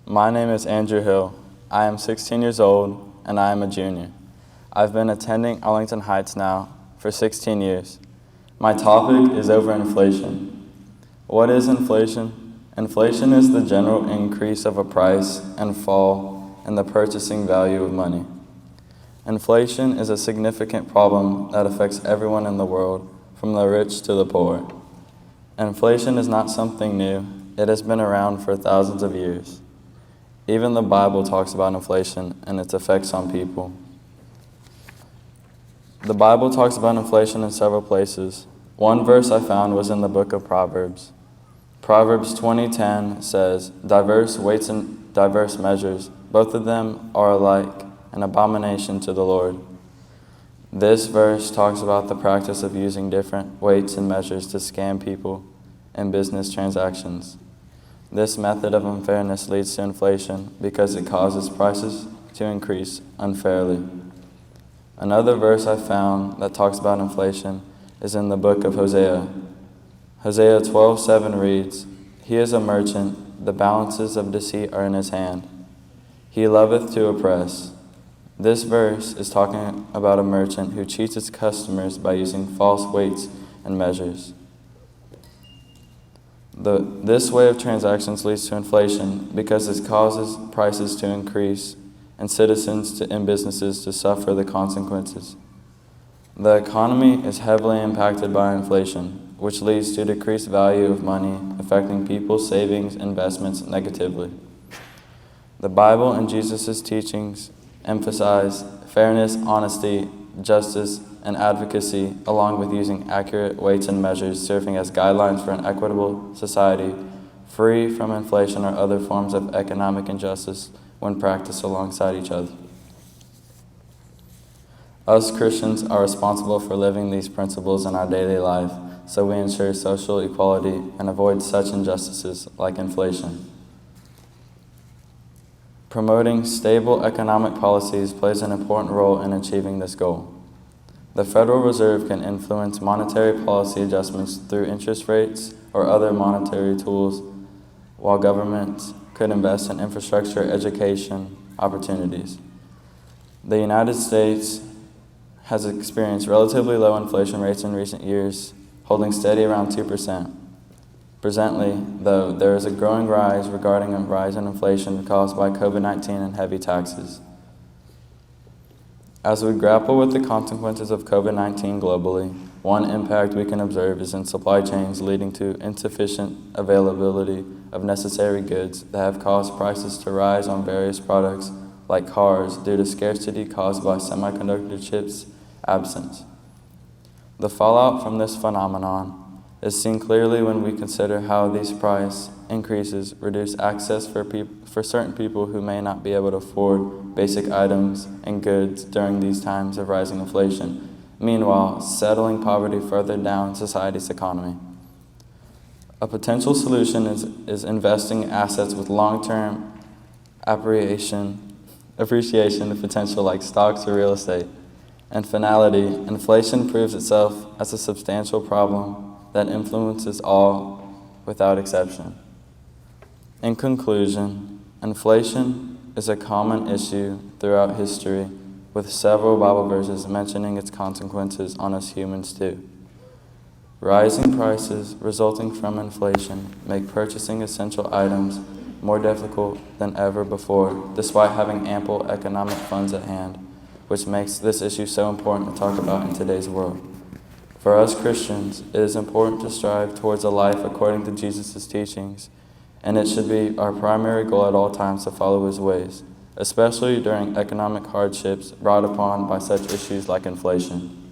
My name is Andrew Hill. I am 16 years old, and I am a junior. I've been attending Arlington Heights now for 16 years. My topic is over inflation. What is inflation? Inflation is the general increase of a price and fall in the purchasing value of money. Inflation is a significant problem that affects everyone in the world, from the rich to the poor. Inflation is not something new. It has been around for thousands of years. Even the Bible talks about inflation and its effects on people. The Bible talks about inflation in several places. One verse I found was in the book of Proverbs. Proverbs 20:10 says, "Diverse weights and diverse measures, both of them are alike, an abomination to the Lord." This verse talks about the practice of using different weights and measures to scam people in business transactions. This method of unfairness leads to inflation because it causes prices to increase unfairly. Another verse I found that talks about inflation is in the book of Hosea. Hosea 12:7 reads, "He is a merchant, the balances of deceit are in his hand. He loveth to oppress." This verse is talking about a merchant who cheats his customers by using false weights and measures. This way of transactions leads to inflation because it causes prices to increase and citizens and businesses to suffer the consequences. The economy is heavily impacted by inflation, which leads to decreased value of money, affecting people's savings and investments negatively. The Bible and Jesus' teachings emphasize fairness, honesty, justice, and advocacy, along with using accurate weights and measures, serving as guidelines for an equitable society free from inflation or other forms of economic injustice when practiced alongside each other. Us Christians are responsible for living these principles in our daily life, so we ensure social equality and avoid such injustices like inflation. Promoting stable economic policies plays an important role in achieving this goal. The Federal Reserve can influence monetary policy adjustments through interest rates or other monetary tools, while governments could invest in infrastructure, education, opportunities. The United States has experienced relatively low inflation rates in recent years, holding steady around 2%. Presently, though, there is a growing rise regarding a rise in inflation caused by COVID-19 and heavy taxes. As we grapple with the consequences of COVID-19 globally, one impact we can observe is in supply chains, leading to insufficient availability of necessary goods that have caused prices to rise on various products like cars due to scarcity caused by semiconductor chips' absence. The fallout from this phenomenon is seen clearly when we consider how these price increases reduce access for certain people who may not be able to afford basic items and goods during these times of rising inflation, meanwhile settling poverty further down society's economy. A potential solution is investing in assets with long-term appreciation potential like stocks or real estate. In finality, inflation proves itself as a substantial problem that influences all without exception. In conclusion, inflation is a common issue throughout history, with several Bible verses mentioning its consequences on us humans too. Rising prices resulting from inflation make purchasing essential items more difficult than ever before, despite having ample economic funds at hand, which makes this issue so important to talk about in today's world. For us Christians, it is important to strive towards a life according to Jesus' teachings, and it should be our primary goal at all times to follow his ways, especially during economic hardships brought upon by such issues like inflation.